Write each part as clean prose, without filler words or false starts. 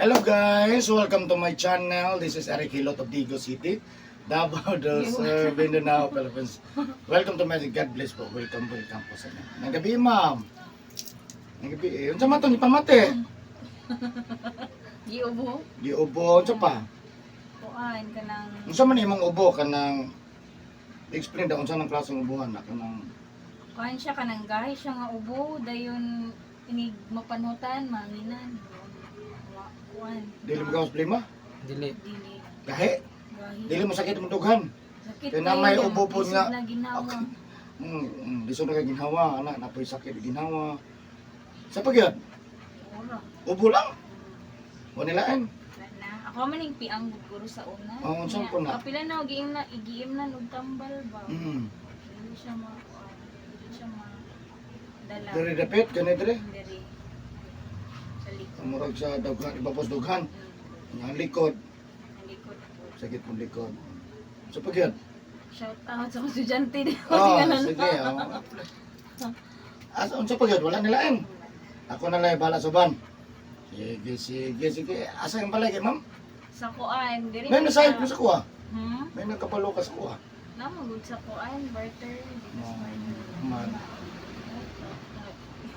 Hello guys, welcome to my channel. This is Eric Hilot of Digo City, Davao del Sur, Mindanao, Philippines. Welcome to my God bless po. Welcome po sa inyo. Nang gabi, ma'am. Nang gabi, unsa man to ni pamate? Giubo. Giubo, unsa pa? Kuan kanang Unsa man imong ubo kanang explain daw unsa nang klaseng ubuhan na kanang kuan siya kanang gahi siya nga ubo dayon inig mapanutan manginan. Kuan. dili mo gawas problema? Dili. Dili. Gahi, Gahi. dili mo sakit mong dughan. Sakit Kaya na may kayo, ubo po isip nga. na ginawa. Lisod na kay ginhawa, anak napoy sakit ginhawa. Sa pagyod, Ora. ubo lang. Wanilaan. Na ako man ning piang guro sa una. Oo, saan po na? Kapila na igiim na og tambal ba. Dili siya dili siya dala. Diri dapit, gani diri. Diri. Sa likod. Murag sa dughan, ibapos dughan. Ang likod, Ang likod po. sakit mong likod. Sa pagyod. Shout out sa mga estudyante din. Oh, sige. Asa unsa pagyod, wala nilain. Ako na lang bala sa ban. Sige. Asa yung balay kay ma'am? Sa kuan, diri. May nasayad ko sa kuha. Hmm? May nagkapalo ka sa kuha. Namagod sa kuan, barter. Dito sa barter. Man.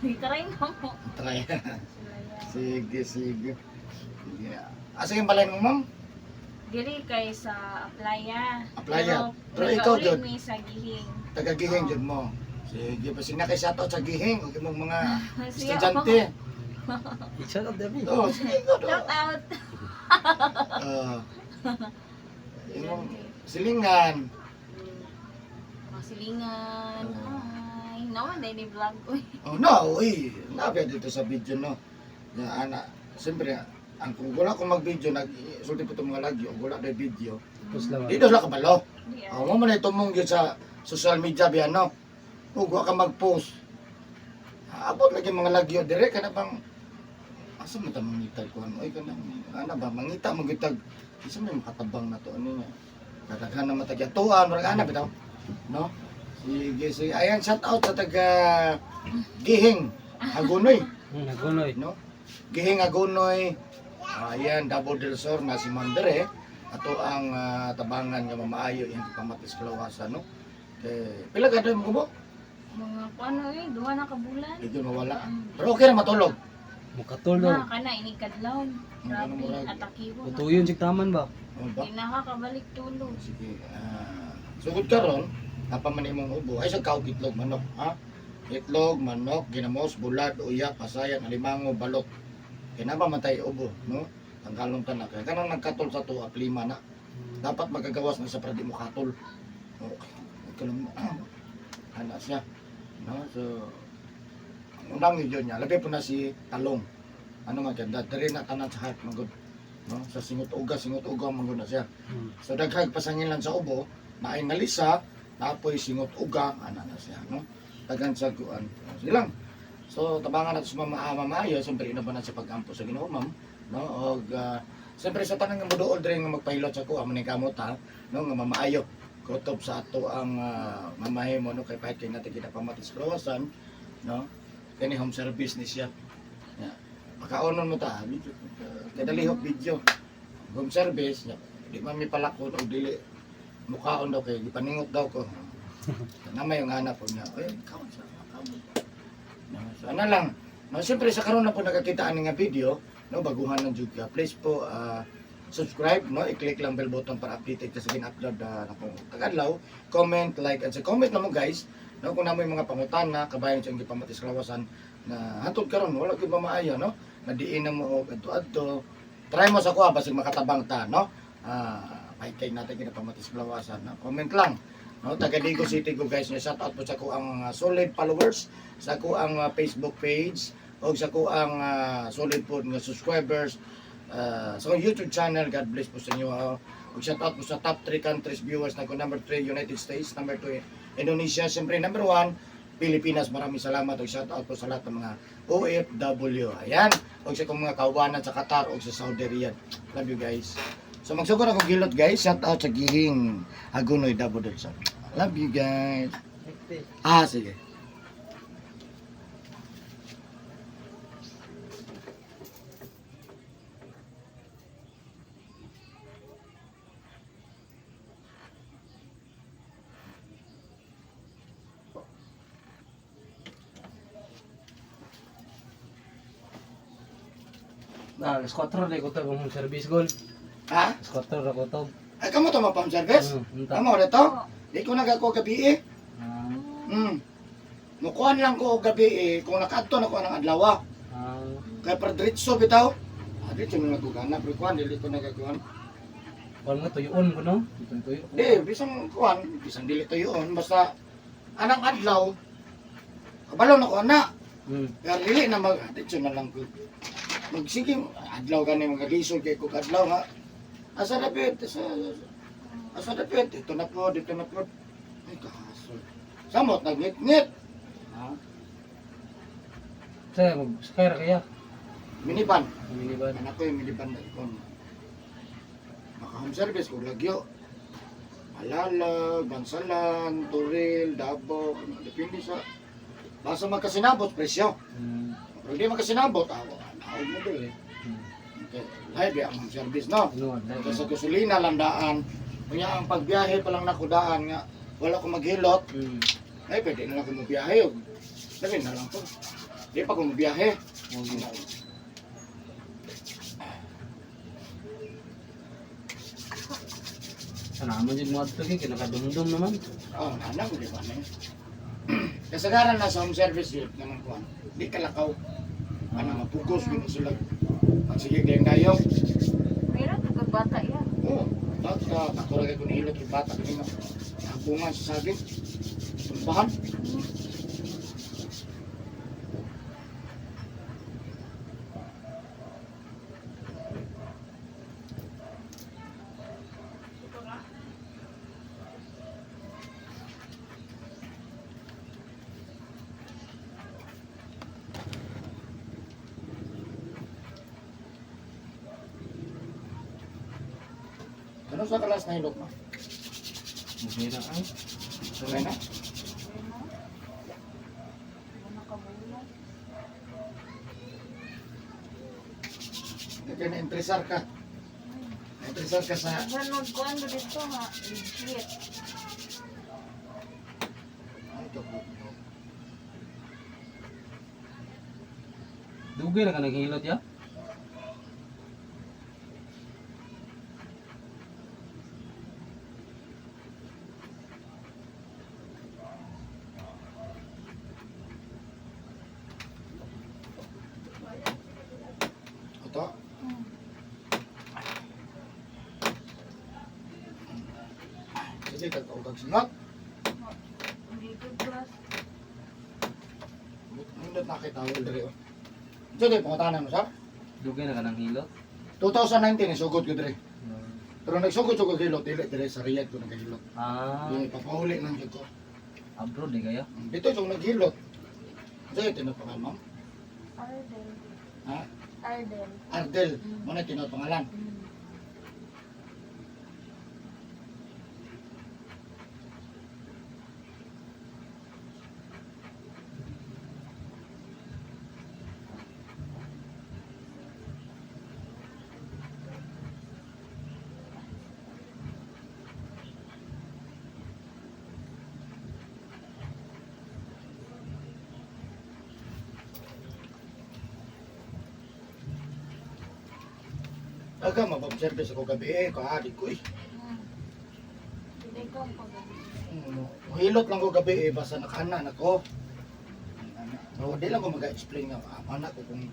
Try mo mo. Try. Sila yan. Sige. Sige. Asa yung balay mo ma'am? Diri kay sa Aplaya. Aplaya. Pero Pero ikaw, ikaw Jud? mi sa Gihing. Taga-gihing jud mo. Sige, pasig na kay shoutout sa gihing ug imong mga Siya, estudyante. Shout out David. Oh, sige ko do. Shout out. Imong silingan. Masilingan. Hi. Naman dahil ni vlog ko. Oh no, uy. Nabi dito sa video no. Ya ana, siyempre ang kung wala ko mag-video sulti po itong mga lagyo, kung wala na video. Tapos lang. Dito sila kabalo. Di Oh, mo man tumong gyud sa social media biya no. Ug wa ka mag-post. Abot lagi mga lagyo dire kana bang asa man ta mangitag ko ano ay kanang ana ba mangita magitag isa may makatabang na to ano niya. Kataghan na matagya tuan murag ana bitaw. No? Sige. Ayan, shout out sa taga Gihing, Agunoy, Nagunoy. no? Gihing Agunoy. Ayan, Davao del Sur na si Mandere. Ato ang tabangan nga mamaayo yung pamatis kalawasan, no? Kay pila ka mo mo? Mga ano duha na ka bulan. Ito mawala. Pero okay na matulog. Mukatol Na daw. kana inikadlaw. Ano mo Grabe lang? atakiwo. Tutuyon sig taman ba? Ano ba? Di nakakabalik tulog. Sige. Sugod karon, napaman imong ubo. Ay sa kaog itlog manok, ha? Itlog, manok, ginamos, bulad, uyak, pasayan, alimango, balot. Kaya napamatay ubo, no? Ang kalong tanak. Kaya kanang nagkatol sa tuwa, lima na. Dapat magagawas na sa para di mo katol. Okay. Kalam ana siya. No? So, ang unang video niya, labi po na si Talong. Ano maganda, dali na tanan sa heart, magod. No? Sa singot uga magod na siya. So daghag pasangilan sa ubo, naay nalisa, naapoy singot uga, ana na siya, no? Dagan sa kuan. Sige lang. So tabangan nato sa mamaayo, siyempre ina ba na sa pag-ampo sa Ginoo, ma'am, no? Og siyempre sa tanang nga moduol diri nga magpahilot sa kuha man kamot ha, no? Nga mamaayo. Kutob sa ato ang mamahimo no kay pahit kay natin kinapamatis kawasan, no? Kani home service ni siya. Ya. Pagkaonon mo ta, video. Kadalihok video. Home service, ya. Di man mi palakon og dili mukhaon daw kay gipaningot daw ko. Namay yung anak ko niya. Ay, kaon sa kaon. No, so ana lang. No, siyempre sa karon na po nakakita ani nga video, no, baguhan ng jud ka. Please po subscribe, no, i-click lang bell button para updated ka sa gin-upload na akong tagadlaw. Comment, like, and comment na mo guys. No, kung namoy mga pangutana, kabayan sa inyo pamatis kalawasan na hantod karon wala gyud mamaayo, no? Nadiin na mo og adto-adto. Try mo sa kuha basig makatabang ta, no? Paikay natin kinapamatis kalawasan, no? Comment lang. No, taga Digo City ko guys, shout out po sa ko ang solid followers, sa ko ang Facebook page, o sa ko ang solid po nga subscribers sa YouTube channel. God bless po sa inyo. Shout out po sa top 3 countries viewers na ko. Number 3 United States, number 2 Indonesia, siyempre number 1 Pilipinas. Maraming salamat og shout out po sa lahat ng mga OFW. Ayan, og sa kong mga kawanan sa Qatar o sa Saudi Riyadh. Love you guys. So magsugod ako gilot guys. Shout out sa Gihing Agunoy, Davao del Sur. Love you guys. Sige. Alas 4 na ko to kung service goal. Ha? Alas 4 na ko to. Ay, kamo to mapam service? Unta. Kamo dito? Di ko nagako gabi eh. Ah, Mukuhan lang ko gabi eh, kung nakadto na ko ng adlaw. ah, Kaya para diretso bitaw. Diretso na nagugana, pero kuhan, dili ko nagakuhan. wala nga tuyuon ko no. Itong tuyo. Bisang kuhan, bisang dili to yun. Basta, anang adlaw, kabalaw na ko na. Kaya dili na diretso na lang ko. Magsige, adlaw gani, mga lisod kay ko adlaw ha. Asa dapit, asa dapit, ito na po, dito na po. Ay, kahasol. Samot, nagngit-ngit. Ha? Saya mag-skyer kaya. Minivan. Minivan. Anak ko yung minivan na ikon. Maka-home service ko, Lagyo. Malalag, Bansalan, Turil, Davao, depende sa... Basta magkasinabot, presyo. Pero di magkasinabot, ako mo doon eh. Okay. Live ang home service, no? Ano, Kasi sa gasolina lang daan. Kanya ang pagbiyahe pa lang nakudaan nga. Wala ko maghilot. Ay, pwede na lang ko magbiyahe. Sabi na lang po. Di pa ko magbiyahe. Sana naman yung mga tuloy, kinakadumdum naman. Oh, anak ko di ba na yun? Kasagaran na sa home service yun, naman ko. Di kalakaw. Ano, mapugos, gano'n sila. Magsigig lang tayo. Meron kag bata yan. Oo, bata. Ako lagi ko nahilot yung bata. Kanina, nakapungan sa saging. Tumbahan. Ano sa kalas na hilot mo? Okay na ay. Okay na? Kaya na-interesar ka. Na-interesar ka sa... Ganun ko ano dito ha. Legit. Ito po. Dugay na ka naghihilot ya? Ito. Sige, kagkaugag singot. Dito plus. Nindot na kita awal diri. Sige, pangutanan mo, sir. Dugay na ka naghihilot? 2019, isugod ko diri. Pero nagsugod-sugod hilot, dili sa Riyadh ko naghilot. Ah, Yung papahuli ng ko. abroad di kaya? Dito yung naghilot. Sige, tinapangan, ma'am. Ardel. Ha? Ardel. Ardel. Muna tinapangalan. Aga, mapag-service ako gabi eh, kahalik ko eh. Hindi ko ang pag-ibig. Hilot lang ko gabi eh, basta nakanan ako. So, di lang ko mag-explain nga, anak ko kung...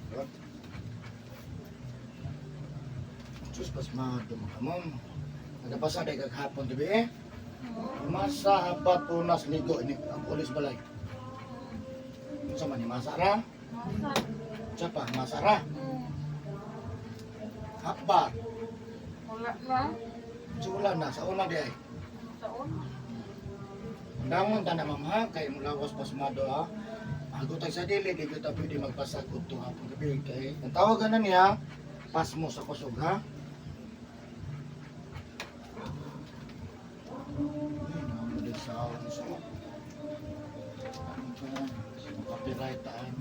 Diyos, pas madumamam. Nagapasa day kaghapon gabi eh. Masa habat punas ligo ini ang pulis balay. Yung sama ni Masara, Masa. siapa? Masara, habat. Wala na. Sula na, sa una di ay. Taon. Damon ta na mama, kay mulawas pasmado ha. Ako tayo sa dili, di kita pwede magpasagod to hapon gabi kay. Ang tawagan na niya, pas mo sa kusog ha. Ay, naman sa awan sa copyright taan.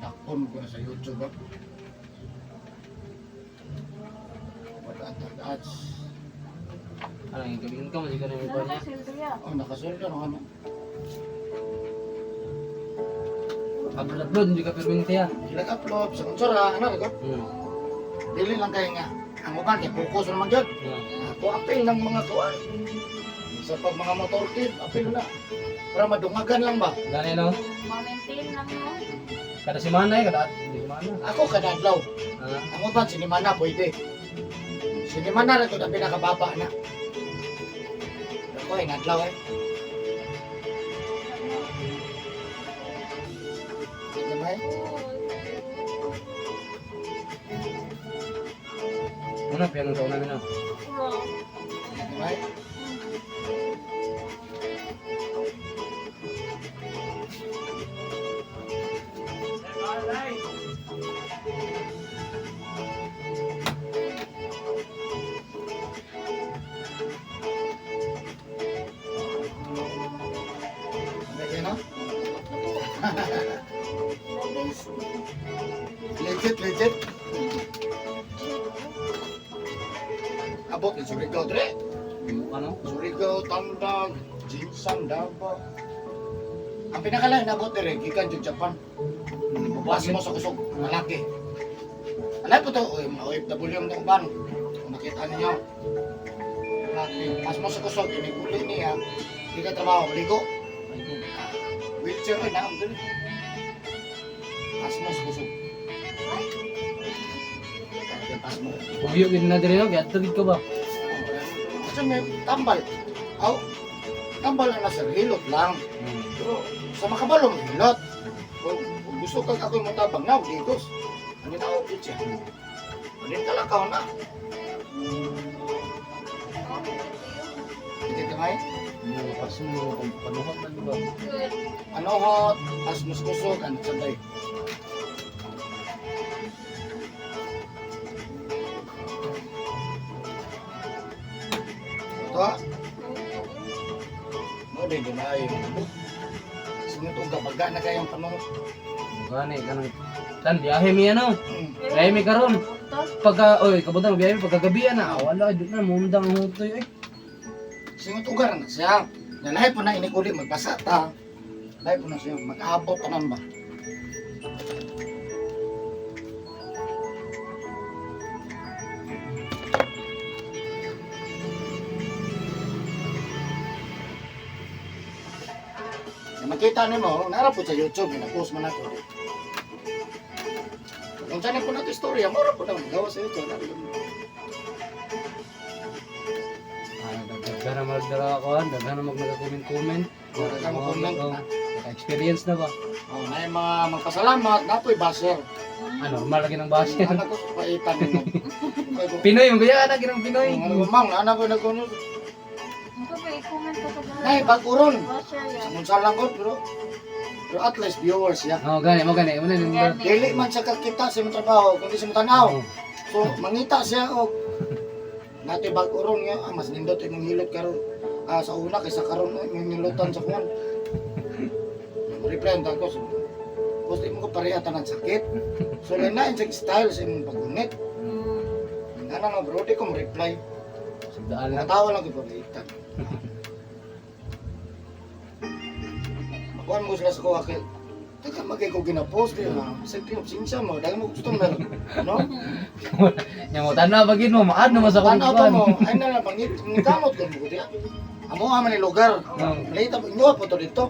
Dakpon ko na sa YouTube ha. Ads. Ano yung gawin ka? Masika na yung iba niya? Silvia. Oh, nakasulda no ano. Upload hindi ka perminti ah. Sila upload sa unsura, ano ko? Dili lang kay nga ang uban kay focus naman gyud. Ako apil ng mga kuan. Sa pag mga motorkid, apil na. Para madungagan lang ba? Gani no? Ma-maintain lang mo. Kada semana eh, kada hindi semana. Ako kada adlaw. Ah, Ang uban sinimana pwede. Sinimana ra to na pinakababa na. Ako ay adlaw eh. Ano ba? una piano taon namin na. Ano ba? Ano no? Legit. Abot ni Surigao dre. Ano? Surigao, Tandag, Jinsan, Davao. Ang pinakalain abot dire gikan jud Japan. Buwas mo sa kusog, malaki. Alay po to, OFW ang uban. Kung nakita ninyo. Malaki. Pas mo sa kusog, iniguli niya. Hindi ka trabaho, maligo. Wheelchair ay naam dun. Pas mo sa kusog. Pas mo. Puyo gid na dire no, kaya tugid ka ba? Kasi may tambal. Aw, tambal na nasa hilot lang. Pero sa makabalong hilot. Kung gusto kang ako'y matabang na, digos. Ano na ako siya? Ano yung talakaw na? Hindi kamay? Pas mo panuhot man ba? Ano hot? Asmus kusog, ano sabay? Ito, no, din na yung sunod o gabaga na kayang panahon. Gani kanang tan biyahe mi ano. Biyahe mi karon. Pagka kabutang biyahe pagka gabi na wala jud na mundang hutoy eh. Singot ugar na siya. Nalahi po na inikuli magbasa ta. Lahi po na siya. Mag-aabot tanan ba? Na makita nimo, nara po sa YouTube, na-post man ako. Kung saan po natin istorya, mara po na magawa sa YouTube. Daghan na magdara ako, daghan na nag-comment. Daghan mo comment. Experience na ba? Oh, may mga magpasalamat, napoy baser. Normal lagi ng base. Anak ko, paitan nimo. Pinoy yung gaya na ginang Pinoy. Ang mamang, anak ko nagkuno. Ito ba, i-comment ko sa Nay, baguron. Basher yan. Samun lang ko, pero at least viewers ya. Oh, gani mo gani. Una nung Dili man siya kakita sa imong trabaho, kundi sa imong tanaw. So, mangita siya og nato baguron nga, mas nindot imong hilot karon. Sa una kaysa karon imong nilutan sa kuan. Reply ang ko. Gusto mo ko pareha tanan sakit. So, na sa style sa imong pagunit. Ano nga bro, di ko reply. Sugdaan na. Natawa lang ko palitan. Makuha mo sila sa kuha kay taga magay ko ginapost din ha. Sa pinapsinsa mo, dahil mo gusto na, no? Yang mo tanan bagid mo maad na sa Tanaw pa kuan. mo, ay na lang, ngikamot ko mo diya. Amo nga man ni lugar. Laita mo, inyo po to dito.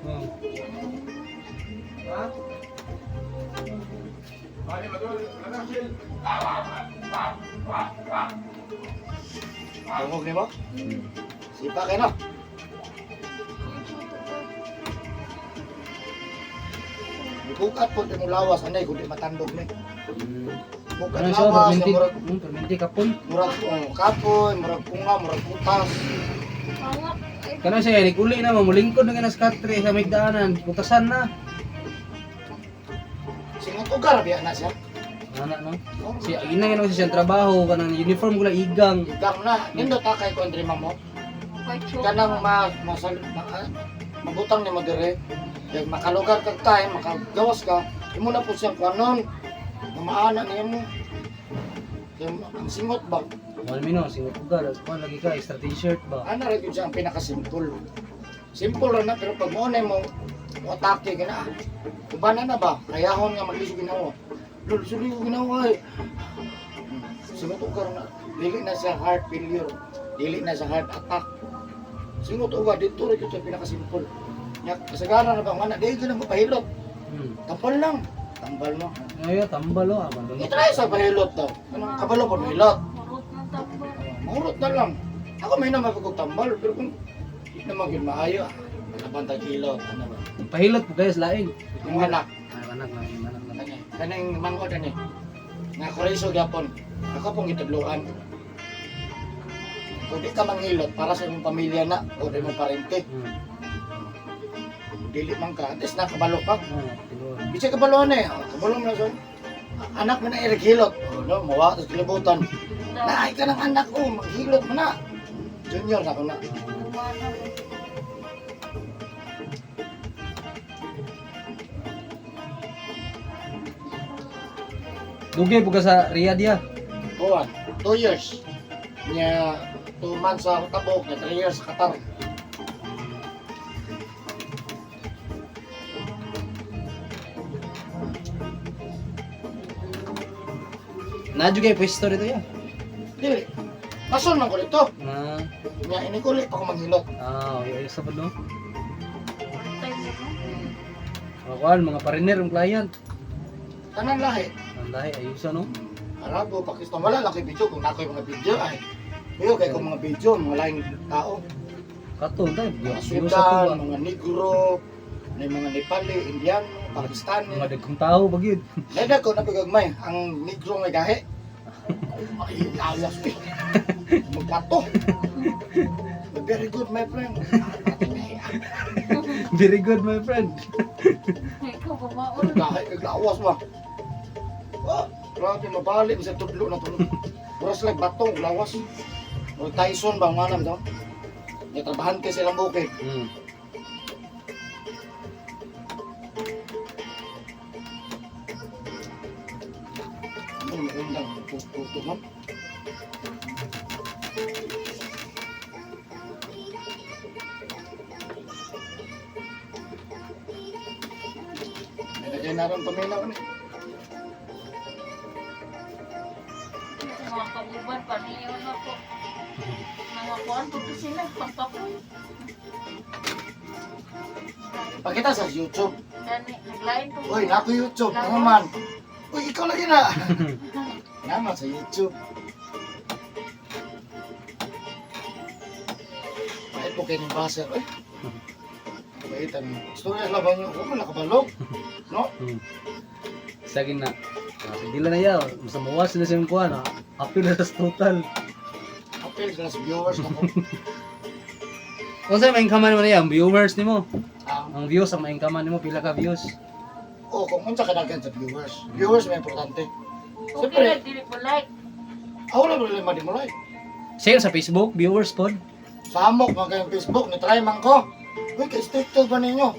Tungog ni mo? Sipa kayo no? Bukat po di mo lawas, anay, kundi matandog ni. Bukat Ano siya lawas, perminti? murag Perminti kapon. kapoy, murag punga, murag putas. Kana siya uli na mamulingkod na sa katre sa migdaanan, putasan na. Singot ugar, biya na siya. Ana no. Si ina nga siya trabaho kanang uniform ko igang. Igang na, nindot ta kay Kondre mo. Kanang mabutang ni mo dire. Kaya makalugar kag time, makagawas ka, imo na po siyang kanon. Mamaana niya mo. Kaya ang singot ba? Wal mino singot ugar, kuan lagi ka extra t-shirt ba. Ano rin yun siya ang pinakasimple. Simple lang na, pero pag mo na mo atake ka na. Kubanan na ba? Kayahon nga maglisod ginawa. Lord, suli ko ginawa eh. Singot ko na, dili na sa heart failure, dili na sa heart attack. Singot ko dito rin ito pinakasimple. Kasagaran na ba, nga na, dahil ka na mapahilot. Tapal lang, tambal mo. Ayo tambal oh, abang. Itry sa pahilot daw. Anong kabalo po mahilot? Marot ng tambal. Mahurot na lang. Ako may naman pagkutambal, pero kung hindi naman yun maayo, nabantag hilot, ano ba? Pahilot po guys laing. Yung anak, Anak na. kaning mangod ani. Nga koreso gyapon. Ako pong gitudloan. Kung di ka manghilot para sa imong pamilya na o di mo parente, dili man ka, at least nakabalo ka. Bisa kabalo na eh. Kabalo mo na son. Anak mo na hilot. O no, mawa tas kilibutan. Naay ka ng anak ko, maghilot mo na. Junior na ko na. Dugay po ka sa Riyadh ya. Buwan, 2 years. Nya 2 months sa Tabok, nya 3 years sa Qatar. Nadyo pwesto dito ya. Dili. Mason man ko dito. Ah, Nya inikulit pa ko manghilot. ayos sa no. Time na no? Kuan mga pariner ang client. Tanan lahi. Ang lahi ayos no. Arabo, Pakistan, wala lang kay video. Kung nakoy mga video ay. Pero kay kung mga video, mga laing tao. Katon tayo. Mga Ayos sa Sudan, mga Negro, may mga Nepali, Indiano, Pakistani. mga dagkong tao bagid. Nada ko napigagmay, ang Negro may gahe. Ay, alas ko. Magpato. Very good, my friend. Very good my friend. Ikaw ba maul? Gahe, kaglawas ba? Oh, grabe, mabalik sa tudlo na tulog. Puras lang batong, lawas. O Tyson ba, manam daw? Natrabahan kayo silang bukid. Ano, may undang, puto man. Nilagay na rin paminaw ni. Mga kabuban pa niyo na po. Mga kuwan po sila pagpapoy. Pakita sa YouTube. Gani, naglain po. Uy, naku YouTube, ano man. Uy, ikaw lagi na. Naman sa YouTube. Kahit po kayo ng baser, uy. Baitan, istorya laban nyo, huwag mo nakabalog. No? Saging na. Pagdila na yaw. Mas mawas na siyang kuha na. Apil na sa total. Apil sa nas viewers na ko. Kung saan may kaman mo na yan, viewers ni mo. Ah, Ang views ang may kaman ni mo, pila ka views. kung unsa kadagan sa viewers. Viewers may importante. Okay Siyempre, lang, dili po like. ako lang problema di mo like. Share sa Facebook, viewers pod. Sa amok, mga kayong Facebook, ni-try man ko. Uy, kay TikTok ba ninyo?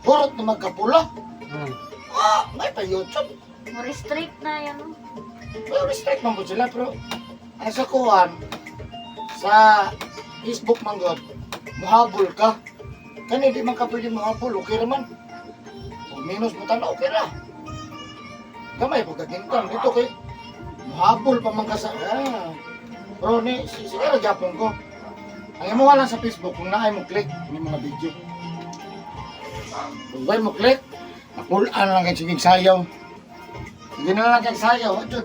Hurot na magkapula. May pa YouTube. Restrict na yan. No? Well, respect man po sila, pero ang sa kuhan, sa Facebook man God, muhabol ka. Kani di man ka pwede muhabol, okay raman. Kung minus mo tala, okay ra. Kamay, pagkagintan, dito kay muhabol pa man ka sa... Bro, siguro Japon ko. Ang imo lang sa Facebook, kung naay mo click, yung mga video. Kung may mo click, napulaan lang kay sigig sayaw. Hindi na lang kay sayaw, ito.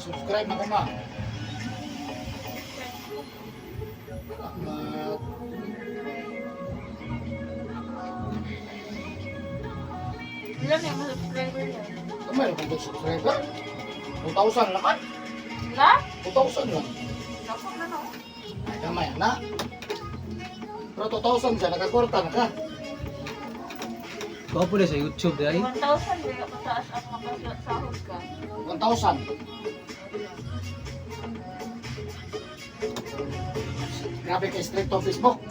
Subscribe na ko ma. Salamat. Ilan yung subscriber yan? Kamay na kung subscriber. 2,000 lang kan? La? 2,000 lang. Dapat na no? Ay, kamay na. Pero 2,000 siya, nakakorta na ka. Kau pala sa YouTube dahil. 1,000 kaya mataas ang makasahod ka. 1,000. Grabe kay straight to Facebook.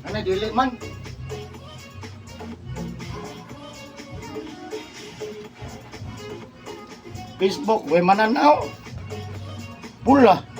Ano, dili man. Facebook, way mananaw. Pula.